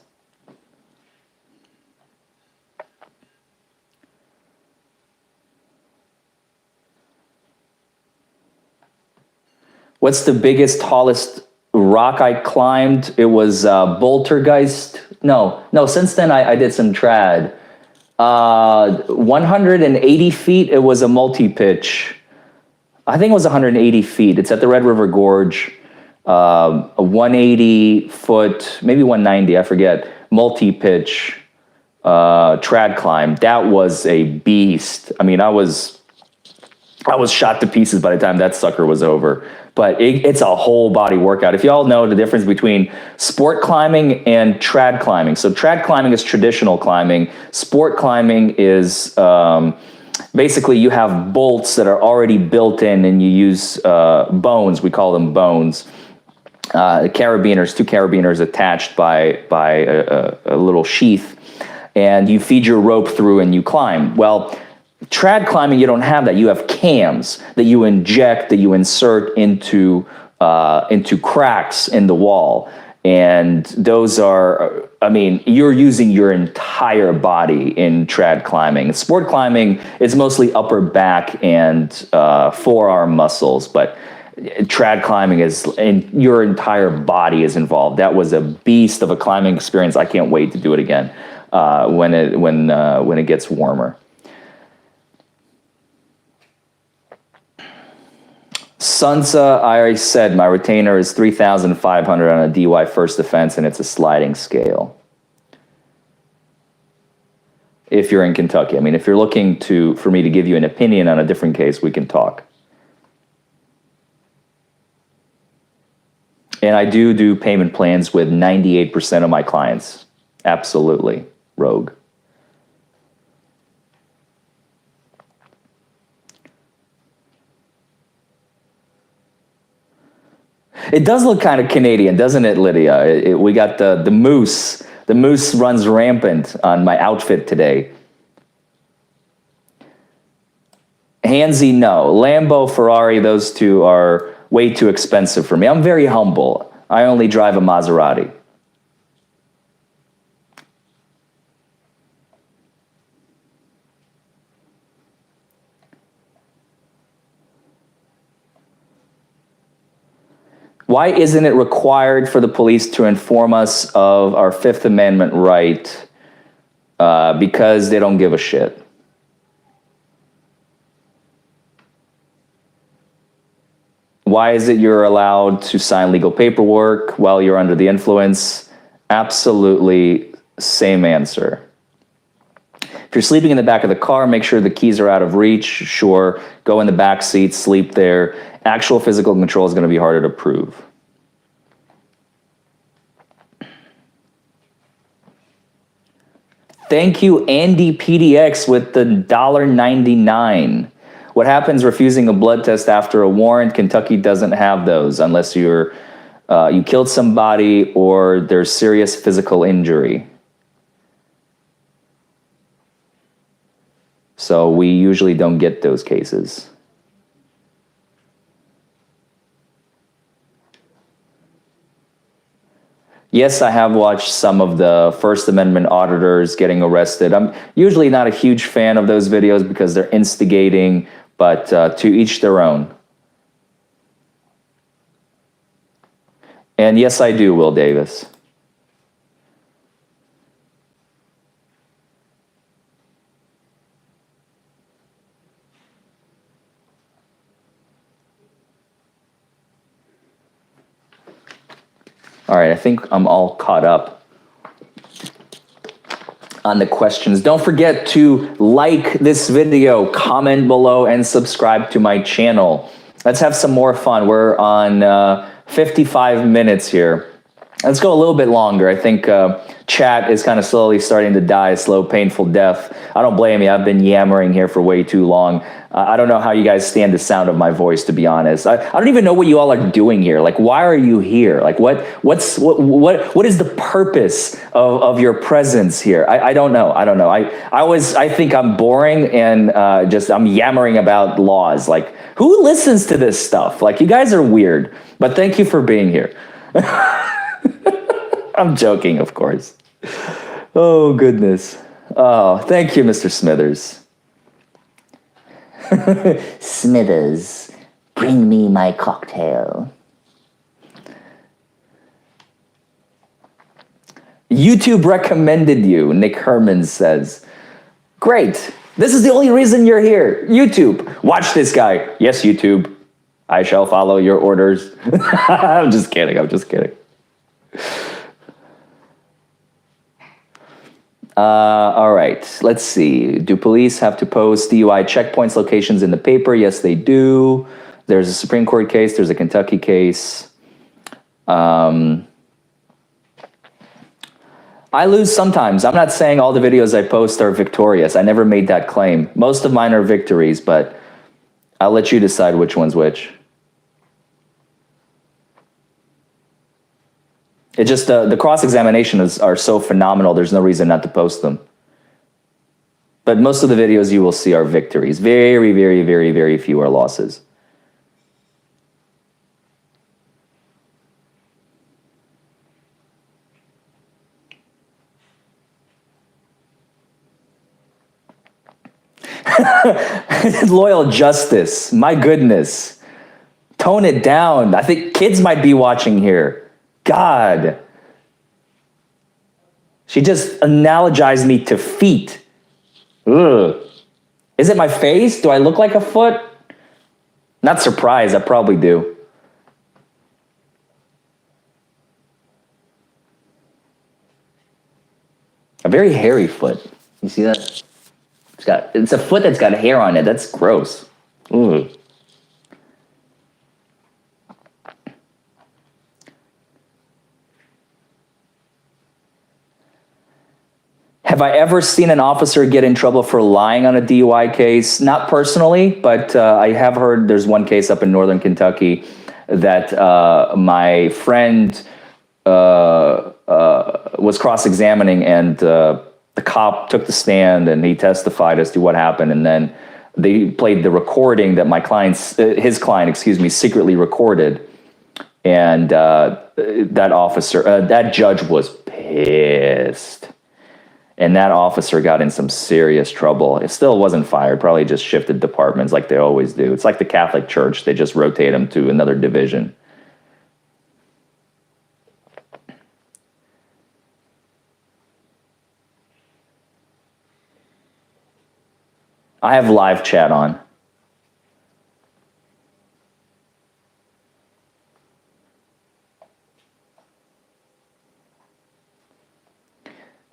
Speaker 1: What's the biggest, tallest rock I climbed? It was Boltergeist. No, since then I did some trad. 180 feet, it was a multi-pitch. I think it was 180 feet. It's at the Red River Gorge. A 180 foot, maybe 190, I forget, multi-pitch trad climb. That was a beast. I mean, I was shot to pieces by the time that sucker was over. But it's a whole body workout. If you all know the difference between sport climbing and trad climbing. So trad climbing is traditional climbing. Sport climbing is basically you have bolts that are already built in and you use bones. We call them bones. Two carabiners attached by a little sheath. And you feed your rope through and you climb. Well, trad climbing, you don't have that. You have cams that you inject, that you insert into cracks in the wall. And those are, I mean, you're using your entire body in trad climbing. Sport climbing is mostly upper back and forearm muscles, but trad climbing is, and your entire body is involved. That was a beast of a climbing experience. I can't wait to do it again when it gets warmer. Sansa, I already said my retainer is $3,500 on a DUI first offense, and it's a sliding scale. If you're in Kentucky, I mean, if you're looking for me to give you an opinion on a different case, we can talk. And I do payment plans with 98% of my clients. Absolutely, Rogue. It does look kind of Canadian, doesn't it, Lydia? We got the moose. The moose runs rampant on my outfit today. Handsy, no. Lambo, Ferrari, those two are way too expensive for me. I'm very humble. I only drive a Maserati. Why isn't it required for the police to inform us of our Fifth Amendment right? Because they don't give a shit. Why is it you're allowed to sign legal paperwork while you're under the influence? Absolutely same answer. If you're sleeping in the back of the car, make sure the keys are out of reach. Sure, go in the back seat, sleep there. Actual physical control is going to be harder to prove. Thank you, Andy PDX, with the $1.99. What happens refusing a blood test after a warrant? Kentucky doesn't have those unless you killed somebody or there's serious physical injury. So we usually don't get those cases. Yes, I have watched some of the First Amendment auditors getting arrested. I'm usually not a huge fan of those videos because they're instigating, but to each their own. And yes, I do, Will Davis. All right, I think I'm all caught up on the questions. Don't forget to like this video, comment below, and subscribe to my channel. Let's have some more fun. We're on 55 minutes here. Let's go a little bit longer. I think chat is kind of slowly starting to die a slow, painful death. I don't blame you. I've been yammering here for way too long. I don't know how you guys stand the sound of my voice, to be honest. I don't even know what you all are doing here. Like, why are you here? Like, what is the purpose of your presence here? I don't know. I don't know. I think I'm boring and I'm yammering about laws. Like, who listens to this stuff? Like, you guys are weird. But thank you for being here. I'm joking, of course. Oh, goodness. Oh, thank you, Mr. Smithers. Smithers, bring me my cocktail. YouTube recommended you, Nick Herman says. Great. This is the only reason you're here. YouTube. Watch this guy. Yes, YouTube. I shall follow your orders. I'm just kidding. I'm just kidding. All right, let's see. Do police have to post DUI checkpoints locations in the paper? Yes, they do. There's a Supreme Court case. There's a Kentucky case. I lose sometimes. I'm not saying all the videos I post are victorious. I never made that claim. Most of mine are victories, but I'll let you decide which one's which. It just, the cross-examinations are so phenomenal, there's no reason not to post them. But most of the videos you will see are victories. Very, very, very, very few are losses. Loyal Justice, my goodness. Tone it down. I think kids might be watching here. God. She just analogized me to feet. Ugh. Is it my face? Do I look like a foot? Not surprised, I probably do. A very hairy foot. You see that? It's a foot that's got hair on it. That's gross. Ugh. Have I ever seen an officer get in trouble for lying on a DUI case? Not personally, but I have heard there's one case up in northern Kentucky that my friend was cross-examining, and the cop took the stand and he testified as to what happened, and then they played the recording that his client, secretly recorded, and that judge was pissed. And that officer got in some serious trouble. It still wasn't fired, probably just shifted departments like they always do. It's like the Catholic Church, they just rotate them to another division. I have live chat on.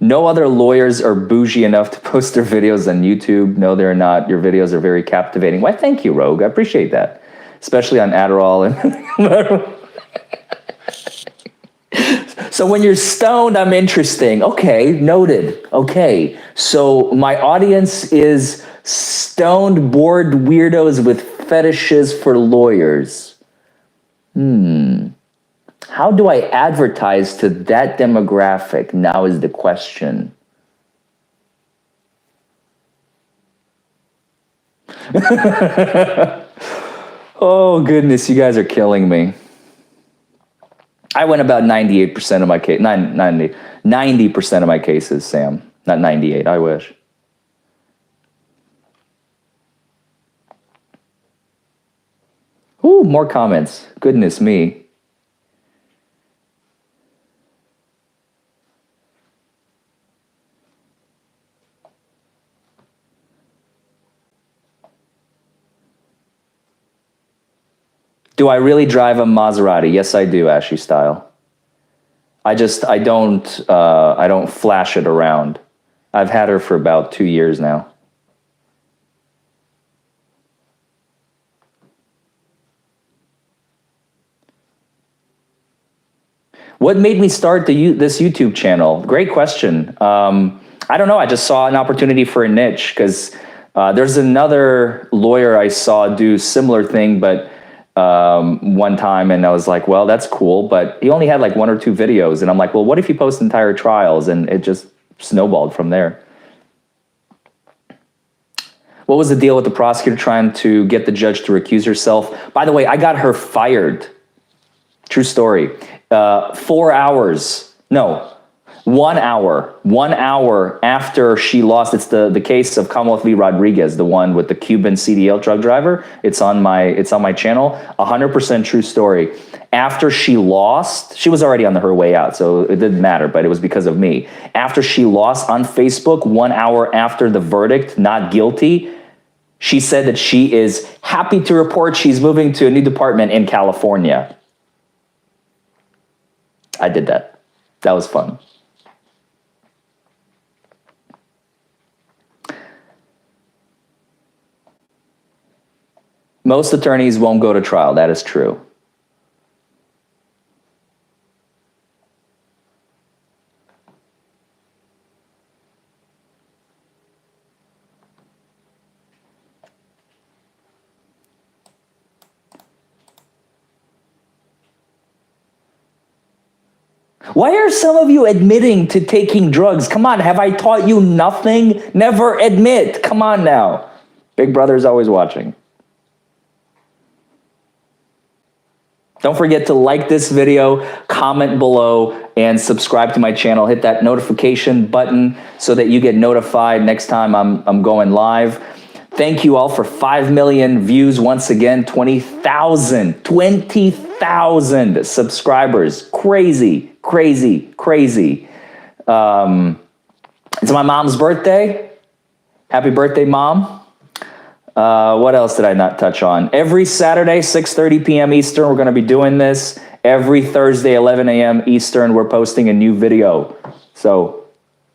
Speaker 1: No other lawyers are bougie enough to post their videos on YouTube. No, they're not. Your videos are very captivating. Why, thank you, Rogue. I appreciate that. Especially on Adderall. So when you're stoned, I'm interesting. Okay, noted. Okay, so my audience is stoned, bored weirdos with fetishes for lawyers. How do I advertise to that demographic? Now is the question. Oh, goodness, you guys are killing me. I win about 98% of my case, 90% of my cases, Sam. Not 98, I wish. Ooh, more comments. Goodness me. Do I really drive a Maserati? Yes, I do, Ashy Style. I don't flash it around. I've had her for about 2 years now. What made me start this YouTube channel? Great question. I don't know. I just saw an opportunity for a niche because there's another lawyer I saw do similar thing, but one time, and I was like, well, that's cool, but he only had like 1 or 2 videos, and I'm like, well, what if you post entire trials? And it just snowballed from there. What was the deal with the prosecutor trying to get the judge to recuse herself? By the way, I got her fired. True story. 4 hours, no, 1 hour. 1 hour after she lost, it's the case of Commonwealth v. Rodriguez, the one with the Cuban CDL truck driver. It's on my channel. 100% true story. After she lost, she was already on her way out, so it didn't matter, but it was because of me. After she lost on Facebook, 1 hour after the verdict, not guilty, she said that she is happy to report she's moving to a new department in California. I did that. That was fun. Most attorneys won't go to trial. That is true. Why are some of you admitting to taking drugs? Come on, have I taught you nothing? Never admit. Come on now. Big Brother's always watching. Don't forget to like this video, comment below, and subscribe to my channel. Hit that notification button so that you get notified next time I'm going live. Thank you all for 5 million views once again, 20,000 subscribers. Crazy, crazy, crazy. It's my mom's birthday. Happy birthday, Mom. What else did I not touch on? Every Saturday, 6:30 p.m. Eastern, we're going to be doing this. Every Thursday, 11 a.m. Eastern, we're posting a new video. So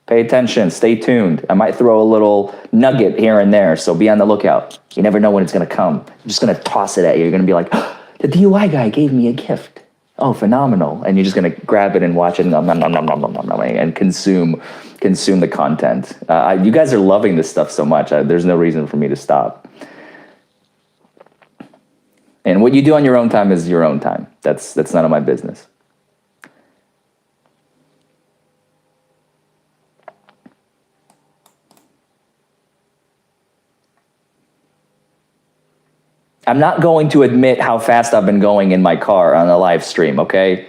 Speaker 1: pay attention, stay tuned. I might throw a little nugget here and there, so be on the lookout. You never know when it's going to come. I'm just going to toss it at you. You're going to be like, oh, the DUI guy gave me a gift. Oh, phenomenal. And you're just going to grab it and watch it and consume the content. You guys are loving this stuff so much. There's no reason for me to stop. And what you do on your own time is your own time. That's none of my business. I'm not going to admit how fast I've been going in my car on a live stream, okay?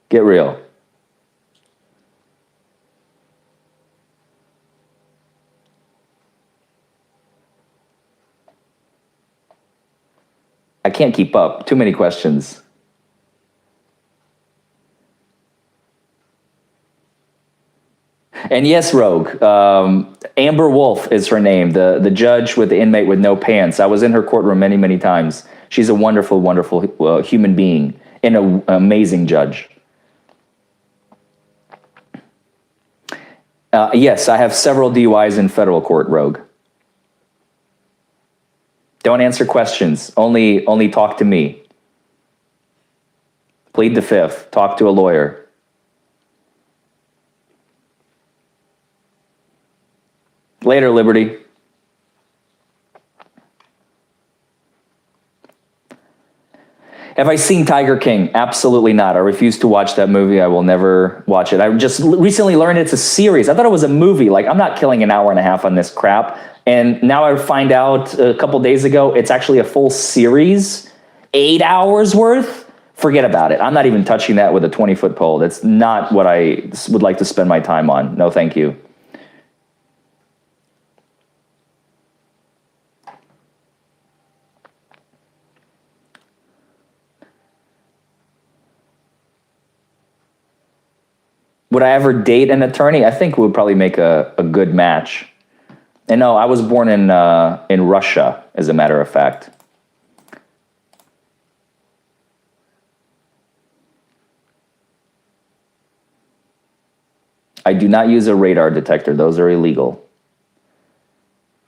Speaker 1: Get real. I can't keep up. Too many questions. And yes, Rogue, Amber Wolf is her name, the judge with the inmate with no pants. I was in her courtroom many, many times. She's a wonderful, wonderful human being and an amazing judge. Yes, I have several DUIs in federal court, Rogue. Don't answer questions. Only talk to me. Plead the fifth. Talk to a lawyer. Later, Liberty. Have I seen Tiger King? Absolutely not. I refuse to watch that movie. I will never watch it. I just recently learned it's a series. I thought it was a movie. Like, I'm not killing an hour and a half on this crap. And now I find out a couple days ago, it's actually a full series, 8 hours worth. Forget about it. I'm not even touching that with a 20-foot pole. That's not what I would like to spend my time on. No, thank you. Would I ever date an attorney? I think we would probably make a good match. And no, I was born in Russia, as a matter of fact. I do not use a radar detector. Those are illegal.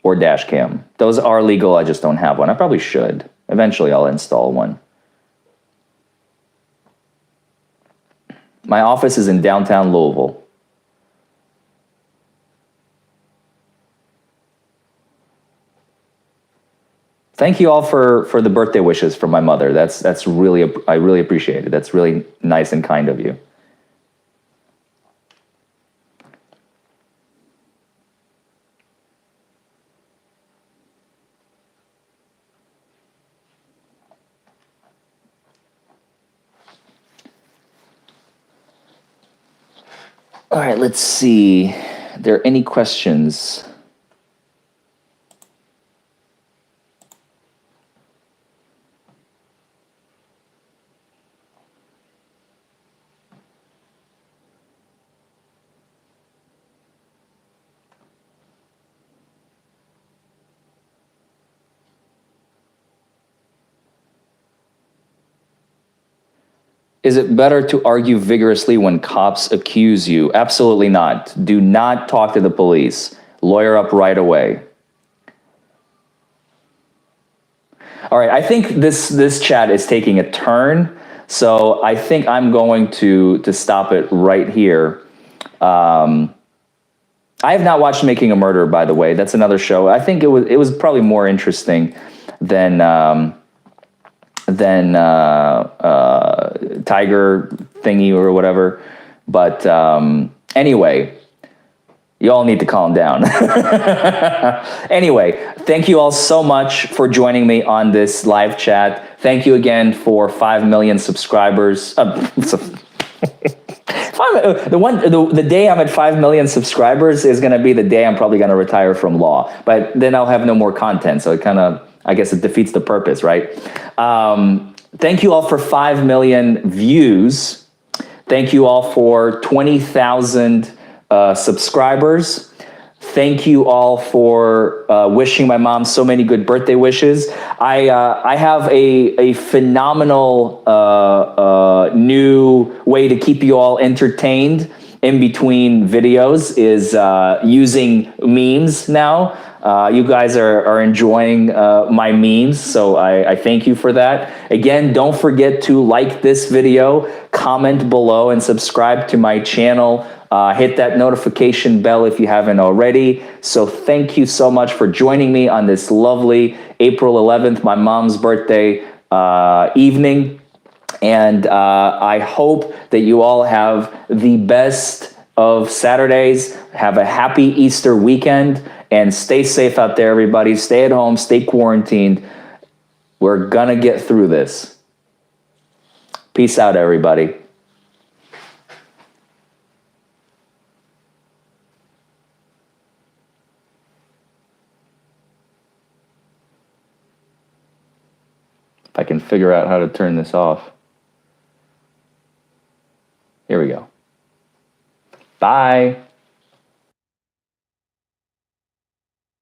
Speaker 1: Or dash cam. Those are legal. I just don't have one. I probably should. Eventually, I'll install one. My office is in downtown Louisville. Thank you all for the birthday wishes from my mother. That's really, I really appreciate it. That's really nice and kind of you. All right, let's see. Are there any questions? Is it better to argue vigorously when cops accuse you? Absolutely not. Do not talk to the police. Lawyer up right away. All right, I think this chat is taking a turn, so I think I'm going to stop it right here. I have not watched Making a Murder, by the way. That's another show. I think it was probably more interesting than Tiger thingy or whatever. But anyway, you all need to calm down. Anyway, thank you all so much for joining me on this live chat. Thank you again for 5 million subscribers. The day I'm at 5 million subscribers is going to be the day I'm probably going to retire from law. But then I'll have no more content, so it kind of, I guess it defeats the purpose, right? Thank you all for 5 million views. Thank you all for 20,000 subscribers. Thank you all for wishing my mom so many good birthday wishes. I have a phenomenal new way to keep you all entertained in between videos is using memes now. You guys are enjoying my memes, so I thank you for that. Again, don't forget to like this video, comment below, and subscribe to my channel. Hit that notification bell if you haven't already. So thank you so much for joining me on this lovely April 11th, my mom's birthday evening. And I hope that you all have the best of Saturdays. Have a happy Easter weekend. And stay safe out there, everybody. Stay at home. Stay quarantined. We're going to get through this. Peace out, everybody. If I can figure out how to turn this off. Here we go. Bye.